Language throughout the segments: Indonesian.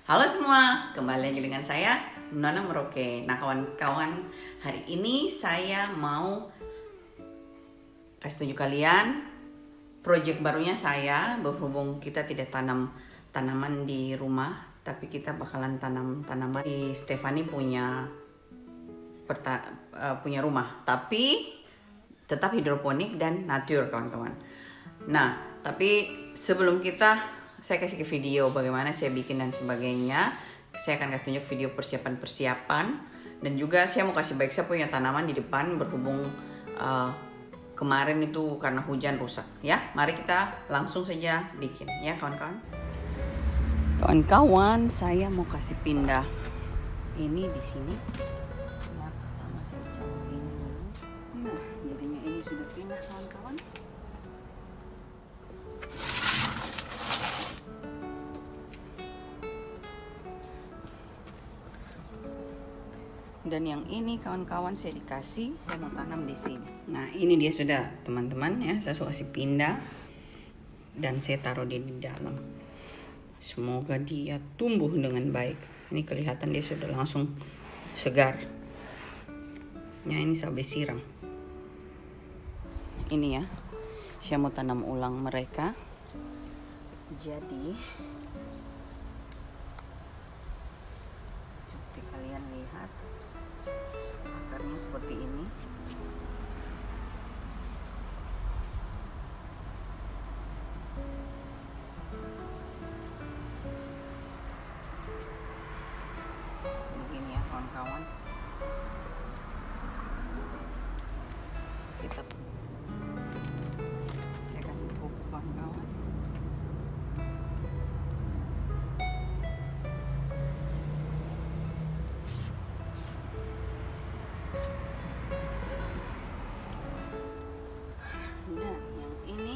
Halo semua, kembali lagi dengan saya Nona Merauke. Nah kawan-kawan, hari ini saya mau kasih tunjuk kalian project barunya saya. Berhubung kita tidak tanam tanaman di rumah, tapi kita bakalan tanam tanaman di Stefani punya rumah, tapi tetap hidroponik dan natur kawan-kawan. Nah, tapi sebelum saya kasih ke video bagaimana saya bikin dan sebagainya. Saya akan kasih tunjuk video persiapan-persiapan. Dan juga saya mau kasih baik, saya punya tanaman di depan berhubung kemarin itu karena hujan rusak. Ya, mari kita langsung saja bikin ya kawan-kawan. Kawan-kawan, saya mau kasih pindah ini di sini. Ya, pertama saya colokin dulu. Nah, jadinya ini sudah pindah kawan-kawan. Dan yang ini kawan-kawan saya mau tanam di sini. Nah ini dia sudah teman-teman ya, saya sudah kasih pindah dan saya taruh dia di dalam. Semoga dia tumbuh dengan baik. Ini kelihatan dia sudah langsung segar. Nah ini saya habis siram. Ini ya, saya mau tanam ulang mereka. Jadi seperti kalian lihat, akarnya seperti ini. Begini ya kawan-kawan. Saya kasih pupuk kawan-kawan. Dan yang ini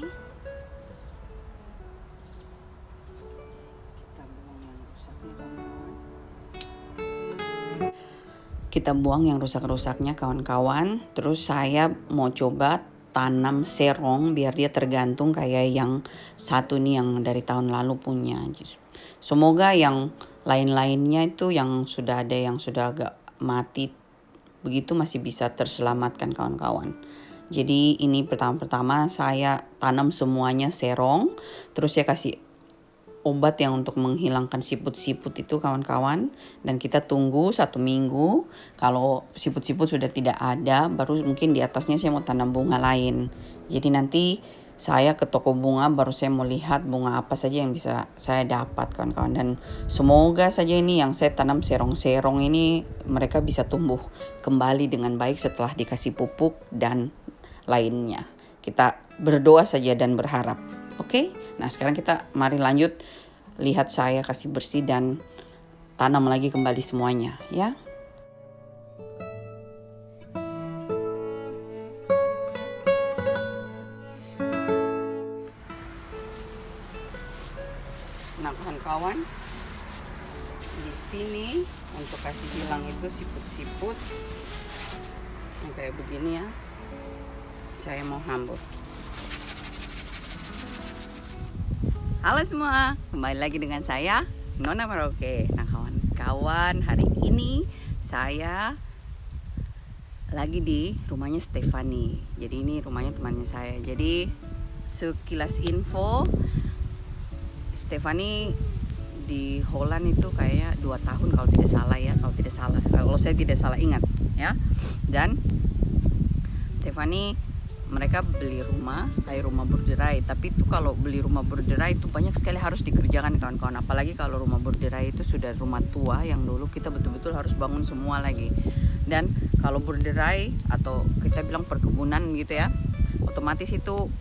kita buang yang rusak-rusaknya kawan-kawan. Terus saya mau coba tanam serong biar dia tergantung kayak yang satu nih yang dari tahun lalu punya. Semoga yang lain-lainnya itu yang sudah ada yang sudah agak mati begitu masih bisa terselamatkan kawan-kawan. Jadi ini pertama-tama saya tanam semuanya serong. Terus saya kasih obat yang untuk menghilangkan siput-siput itu kawan-kawan. Dan kita tunggu 1 minggu. Kalau siput-siput sudah tidak ada, baru mungkin di atasnya saya mau tanam bunga lain. Jadi nanti saya ke toko bunga, baru saya mau lihat bunga apa saja yang bisa saya dapat kawan-kawan. Dan semoga saja ini yang saya tanam serong-serong ini mereka bisa tumbuh kembali dengan baik setelah dikasih pupuk dan lainnya. Kita berdoa saja dan berharap. Oke? Nah sekarang kita mari lanjut lihat saya kasih bersih dan tanam lagi kembali semuanya ya. Nah kawan-kawan, di sini untuk kasih hilang itu siput-siput yang kayak begini ya, saya mau hambur. Halo semua, kembali lagi dengan saya Nona Merauke. Nah kawan-kawan, hari ini saya lagi di rumahnya Stefani. Jadi ini rumahnya temannya saya. Jadi sekilas info, Stefani di Holland itu kayak 2 tahun kalau tidak salah ya, kalau saya tidak salah ingat ya. Dan Stefani mereka beli rumah kayak rumah berderai, tapi itu kalau beli rumah berderai itu banyak sekali harus dikerjakan kawan-kawan. Apalagi kalau rumah berderai itu sudah rumah tua yang dulu kita betul-betul harus bangun semua lagi. Dan kalau berderai atau kita bilang perkebunan gitu ya, otomatis itu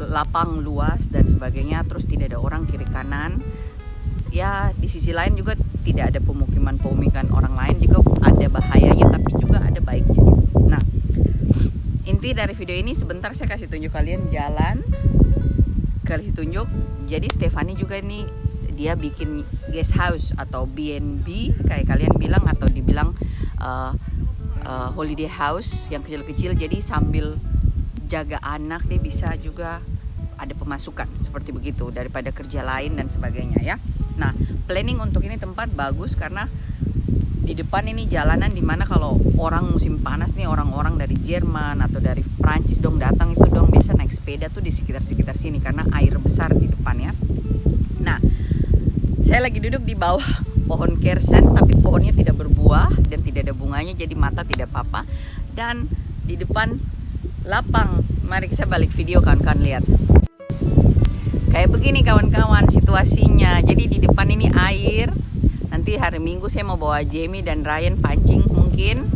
lapang luas dan sebagainya, terus tidak ada orang kiri kanan ya. Di sisi lain juga tidak ada pemukiman orang lain, juga ada bahayanya tapi juga ada baiknya gitu. Nah inti dari video ini sebentar saya kasih tunjuk kalian jalan, kasih tunjuk. Jadi Stefani juga ini dia bikin guest house atau B&B kayak kalian bilang, atau dibilang holiday house yang kecil-kecil. Jadi sambil jaga anak dia bisa juga ada pemasukan seperti begitu daripada kerja lain dan sebagainya ya. Nah planning untuk ini tempat bagus karena di depan ini jalanan dimana kalau orang musim panas nih, orang-orang dari Jerman atau dari Prancis dong datang itu dong biasa naik sepeda tuh di sekitar sini karena air besar di depan ya. Nah, saya lagi duduk di bawah pohon kersen tapi pohonnya tidak berbuah dan tidak ada bunganya jadi mata tidak apa-apa. Dan di depan lapang, mari saya balik video kawan-kawan lihat. Kayak begini kawan-kawan situasinya. Jadi di depan ini air. Nanti hari Minggu saya mau bawa Jamie dan Ryan pancing mungkin,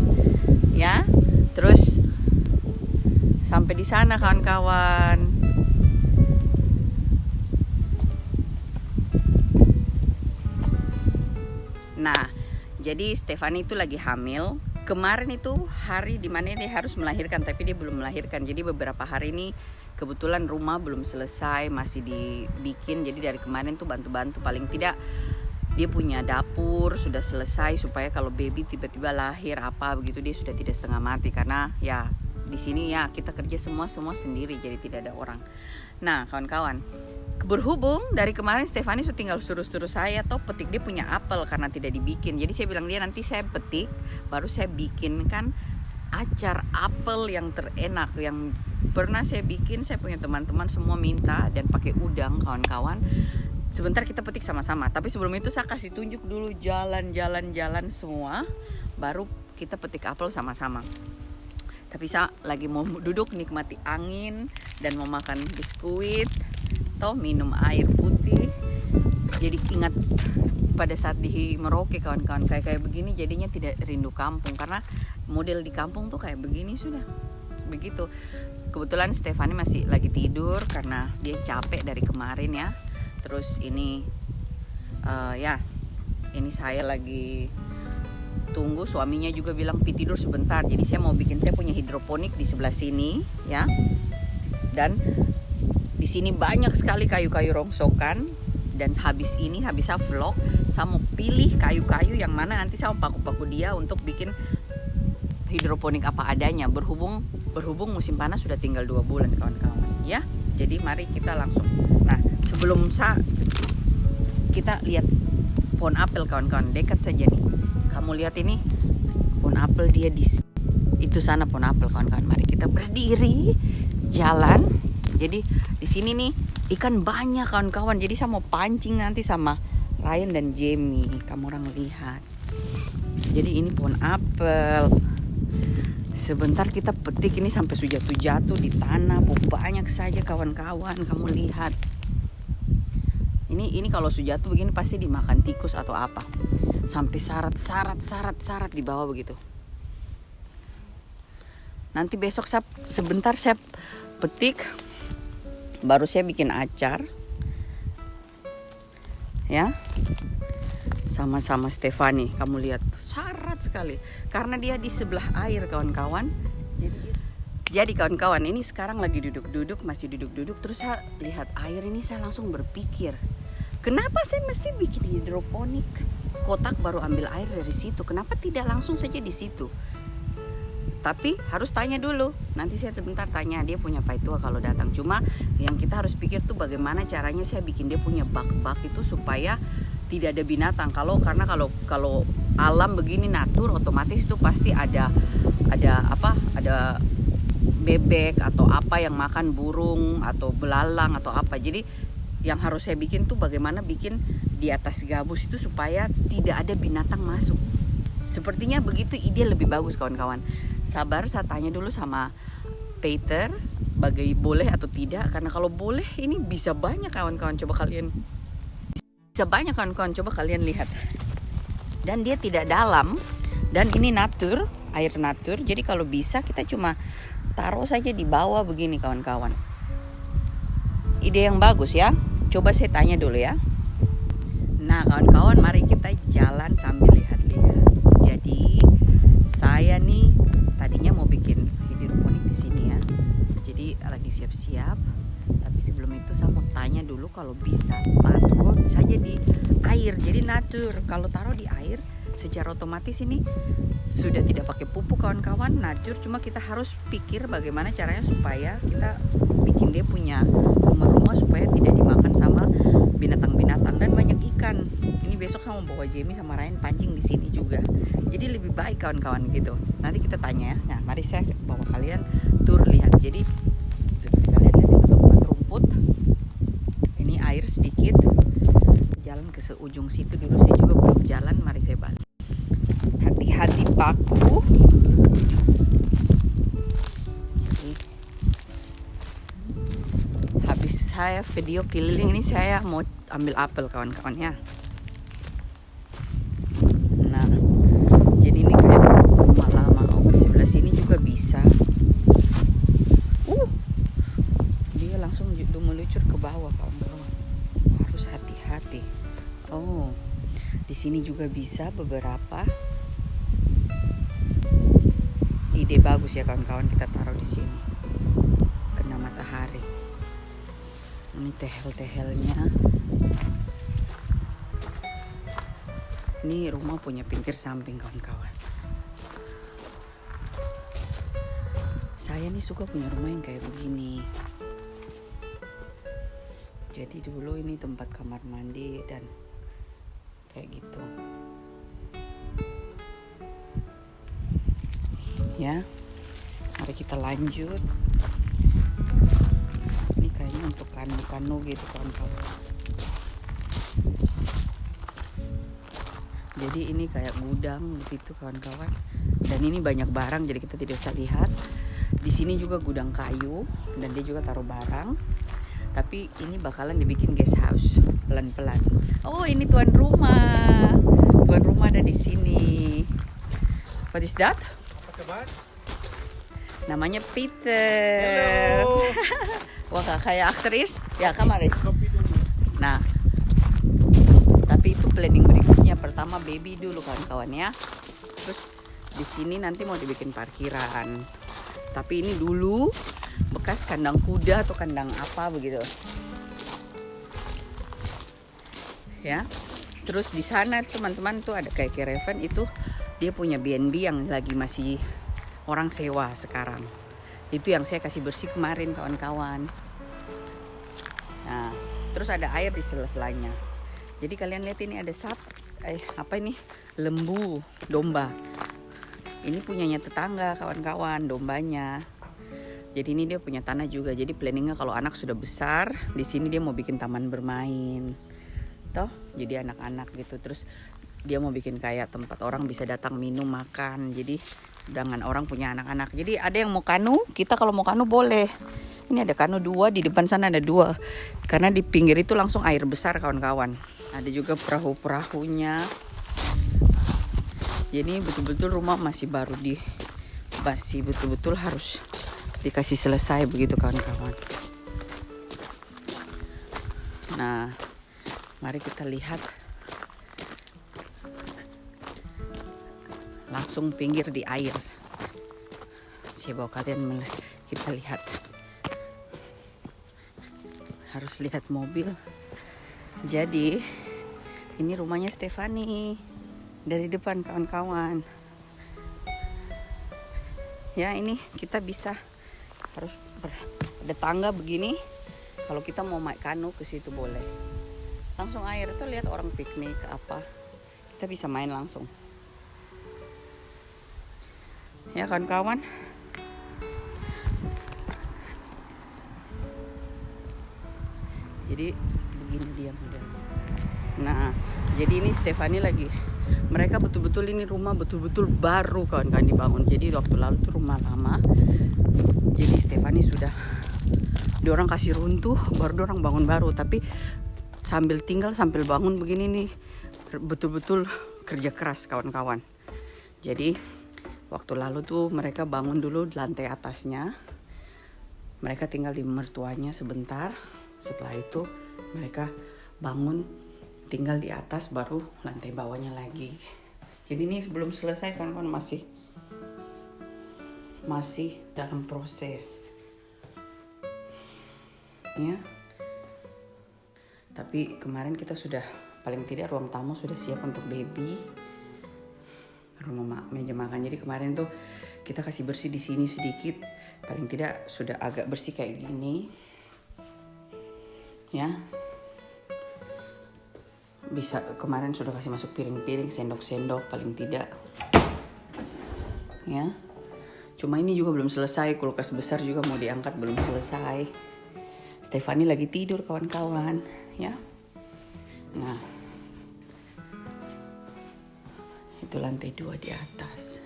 ya. Terus sampai di sana kawan-kawan. Nah, jadi Stefani itu lagi hamil. Kemarin itu hari dimana dia harus melahirkan, tapi dia belum melahirkan. Jadi beberapa hari ini kebetulan rumah belum selesai, masih dibikin. Jadi dari kemarin tuh bantu-bantu, paling tidak dia punya dapur sudah selesai supaya kalau baby tiba-tiba lahir apa begitu dia sudah tidak setengah mati karena ya di sini ya kita kerja semua sendiri jadi tidak ada orang. Nah kawan-kawan, berhubung dari kemarin Stefani sudah tinggal suruh saya toh petik dia punya apel karena tidak dibikin. Jadi saya bilang dia nanti saya petik baru saya bikinkan acar apel yang terenak yang pernah saya bikin. Saya punya teman-teman semua minta dan pakai udang kawan-kawan. Sebentar kita petik sama-sama. Tapi sebelum itu saya kasih tunjuk dulu jalan semua. Baru kita petik apel sama-sama. Tapi saya lagi mau duduk nikmati angin dan mau makan biskuit. Toh minum air putih. Jadi ingat pada saat di Merauke kawan-kawan kayak begini jadinya tidak rindu kampung. Karena model di kampung tuh kayak begini sudah. Begitu. Kebetulan Stefani masih lagi tidur karena dia capek dari kemarin ya. Terus ini ini saya lagi tunggu, suaminya juga bilang pi tidur sebentar. Jadi saya mau bikin, saya punya hidroponik di sebelah sini ya. Dan di sini banyak sekali kayu-kayu rongsokan. Dan habis saya vlog, saya mau pilih kayu-kayu yang mana nanti saya mau paku-paku dia untuk bikin hidroponik apa adanya. Berhubung musim panas sudah tinggal 2 bulan kawan-kawan ya. Jadi mari kita langsung. Nah sebelum kita lihat pohon apel kawan-kawan dekat saja nih. Kamu lihat ini pohon apel dia itu sana pohon apel kawan-kawan. Mari kita berdiri jalan. Jadi di sini nih ikan banyak kawan-kawan. Jadi saya mau pancing nanti sama Ryan dan Jamie. Kamu orang lihat. Jadi ini pohon apel. Sebentar kita petik ini sampai jatuh di tanah. Banyak saja kawan-kawan. Kamu lihat. Ini kalau jatuh begini pasti dimakan tikus atau apa. Sampai syarat di bawah begitu. Nanti besok sebentar saya petik. Baru saya bikin acar. Ya. Sama-sama Stefani, kamu lihat syarat sekali karena dia di sebelah air kawan-kawan. Jadi kawan-kawan ini sekarang lagi masih duduk terus saya lihat air ini saya langsung berpikir, kenapa saya mesti bikin hidroponik? Kotak baru ambil air dari situ, kenapa tidak langsung saja di situ? Tapi harus tanya dulu. Nanti saya sebentar tanya dia punya paitua kalau datang. Cuma yang kita harus pikir tuh bagaimana caranya saya bikin dia punya bak-bak itu supaya tidak ada binatang. Karena kalau alam begini natur otomatis itu pasti ada bebek atau apa yang makan burung atau belalang atau apa. Jadi yang harus saya bikin tuh bagaimana bikin di atas gabus itu supaya tidak ada binatang masuk. Sepertinya begitu ide lebih bagus kawan-kawan. Sabar saya tanya dulu sama Peter boleh atau tidak. Karena kalau boleh ini bisa banyak kawan-kawan. Coba kalian lihat. Dan dia tidak dalam. Dan ini air natur. Jadi kalau bisa kita cuma taruh saja di bawah begini kawan-kawan. Ide yang bagus ya. Coba saya tanya dulu ya. Nah kawan-kawan mari kita jalan sambil lihat-lihat. Jadi saya nih tadinya mau bikin hidroponik di sini ya. Jadi lagi siap-siap. Tapi sebelum itu saya mau tanya dulu kalau bisa taruh saja di air. Jadi natur. Kalau taruh di air secara otomatis ini sudah tidak pakai pupuk kawan-kawan, natur. Cuma kita harus pikir bagaimana caranya supaya kita bikin dia punya rumah-rumah supaya tidak dimakan sama binatang-binatang dan banyak ikan. Ini besok sama bawa Jamie sama Ryan pancing di sini juga. Jadi lebih baik kawan-kawan gitu. Nanti kita tanya ya. Nah, mari saya bawa kalian tur lihat. Jadi kalian lihat itu tempat rumput. Ini air sedikit. Jalan ke seujung situ dulu. Saya juga belum jalan. Mari saya balik. Hati-hati paku. Jadi habis saya video keliling ini saya mau ambil apel kawan-kawan ya. Nah, jadi ini kayak rumah lama. Oh, di sebelah sini juga bisa. Dia langsung meluncur ke bawah kawan-kawan. Harus hati-hati. Oh, di sini juga bisa beberapa. Ide bagus ya kawan-kawan, kita taruh di sini. Kena matahari. Ini tehel-tehelnya. Ini rumah punya pinggir samping kawan-kawan. Saya nih suka punya rumah yang kayak begini. Jadi dulu ini tempat kamar mandi dan kayak gitu. Ya, mari kita lanjut. Ini kayaknya untuk kanu-kanu gitu kawan-kawan. Jadi ini kayak gudang begitu kawan-kawan. Dan ini banyak barang jadi kita tidak bisa lihat. Di sini juga gudang kayu dan dia juga taruh barang. Tapi ini bakalan dibikin guest house pelan-pelan. Oh, ini tuan rumah. Tuan rumah ada di sini. What is that? Namanya Peter. Hello. Wah, kayak aktris. Ya, kemarin. Nah, tapi itu planning berikutnya. Pertama baby dulu kawan-kawan ya. Terus di sini nanti mau dibikin parkiran. Tapi ini dulu bekas kandang kuda atau kandang apa begitu. Ya. Terus di sana teman-teman tuh ada kayak caravan itu dia punya B&B yang lagi masih orang sewa sekarang. Itu yang saya kasih bersih kemarin kawan-kawan. Nah, terus ada air di sela-selanya. Jadi kalian lihat ini ada apa ini? Lembu, domba. Ini punyanya tetangga kawan-kawan, dombanya. Jadi ini dia punya tanah juga. Jadi planningnya kalau anak sudah besar, di sini dia mau bikin taman bermain. Toh, jadi anak-anak gitu. Terus dia mau bikin kayak tempat orang bisa datang minum, makan. Jadi dengan orang punya anak-anak. Jadi ada yang mau kanu, kita kalau mau kanu boleh. Ini ada kanu 2, di depan sana ada 2. Karena di pinggir itu langsung air besar kawan-kawan. Ada juga perahu-perahunya. Jadi betul-betul rumah masih baru masih betul-betul harus dikasih selesai begitu kawan-kawan. Nah, mari kita lihat. Langsung pinggir di air. Saya bawa kalian kita lihat. Harus lihat mobil. Jadi ini rumahnya Stefani dari depan kawan-kawan. Ya, ini kita bisa harus ada tangga begini. Kalau kita mau main kanu ke situ boleh. Langsung air itu lihat orang piknik apa. Kita bisa main langsung. Ya kawan-kawan. Jadi begini dia modelnya. Nah, jadi ini Stefani lagi. Mereka betul-betul ini rumah betul-betul baru kawan-kawan dibangun. Jadi waktu lalu itu rumah lama. Jadi Stefani sudah diorang kasih runtuh, baru diorang bangun baru. Tapi sambil tinggal sambil bangun begini nih betul-betul kerja keras kawan-kawan. Jadi waktu lalu tuh mereka bangun dulu di lantai atasnya. Mereka tinggal di mertuanya sebentar. Setelah itu mereka bangun tinggal di atas baru lantai bawahnya lagi. Jadi ini belum selesai kawan-kawan, masih dalam proses. Ya. Tapi kemarin kita sudah paling tidak ruang tamu sudah siap untuk baby. Rumah meja makan. Jadi kemarin tuh kita kasih bersih di sini sedikit. Paling tidak sudah agak bersih kayak gini. Ya. bisa kemarin sudah kasih masuk piring-piring, sendok-sendok paling tidak. Ya. Cuma ini juga belum selesai, kulkas besar juga mau diangkat belum selesai. Stefani lagi tidur kawan-kawan, ya. Nah, itu lantai 2 di atas.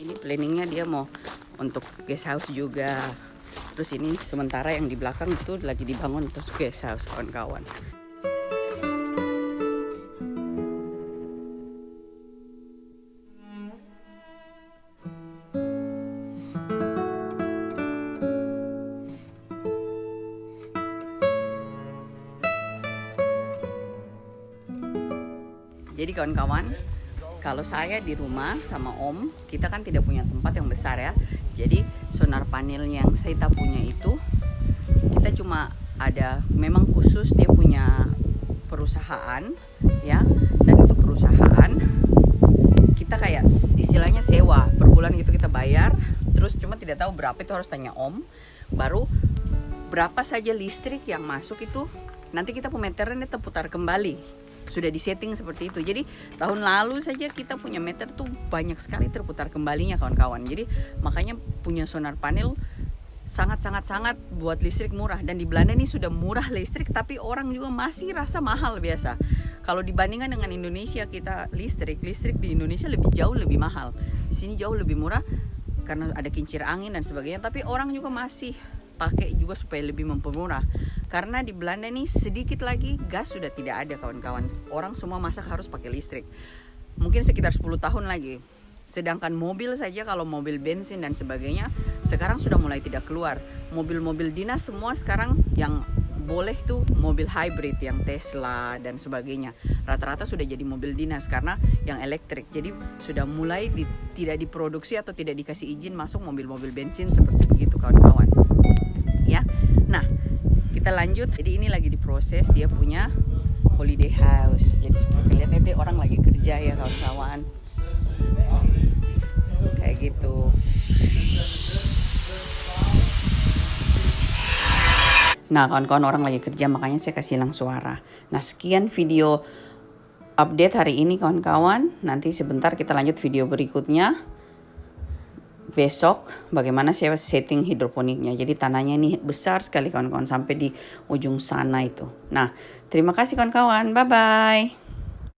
Ini planningnya dia mau untuk guest house juga. Terus ini sementara yang di belakang itu lagi dibangun untuk guest house kawan-kawan. Jadi kawan-kawan, kalau saya di rumah sama Om, kita kan tidak punya tempat yang besar ya. Jadi sonar panel yang saya punya itu, kita cuma ada, memang khusus dia punya perusahaan ya. Dan itu perusahaan kita kayak istilahnya sewa per bulan gitu, kita bayar. Terus cuma tidak tahu berapa, itu harus tanya Om. Baru berapa saja listrik yang masuk itu nanti kita pemeterannya terputar kembali. Sudah disetting seperti itu. Jadi tahun lalu saja kita punya meter tuh banyak sekali terputar kembalinya kawan-kawan. Jadi makanya punya sonar panel sangat buat listrik murah. Dan di Belanda ini sudah murah listrik, tapi orang juga masih rasa mahal biasa. Kalau dibandingkan dengan Indonesia, kita listrik di Indonesia jauh lebih mahal. Di sini jauh lebih murah karena ada kincir angin dan sebagainya. Tapi orang juga masih pakai juga supaya lebih mempermurah. Karena di Belanda nih sedikit lagi gas sudah tidak ada kawan-kawan. Orang semua masak harus pakai listrik. Mungkin sekitar 10 tahun lagi. Sedangkan mobil saja, kalau mobil bensin dan sebagainya sekarang sudah mulai tidak keluar. Mobil-mobil dinas semua sekarang yang boleh tuh mobil hybrid yang Tesla dan sebagainya. Rata-rata sudah jadi mobil dinas karena yang elektrik. Jadi sudah mulai tidak diproduksi atau tidak dikasih izin masuk mobil-mobil bensin seperti begitu kawan-kawan. Ya. Nah, kita lanjut. Jadi ini lagi diproses, dia punya holiday house. Jadi seperti lihat nanti orang lagi kerja ya kawan-kawan. Kayak gitu. Nah, kawan-kawan orang lagi kerja, makanya saya kasih hilang suara. Nah, sekian video update hari ini kawan-kawan. Nanti sebentar kita lanjut video berikutnya. Besok bagaimana saya setting hidroponiknya. Jadi tanahnya ini besar sekali kawan-kawan sampai di ujung sana itu. Nah, terima kasih kawan-kawan. Bye-bye.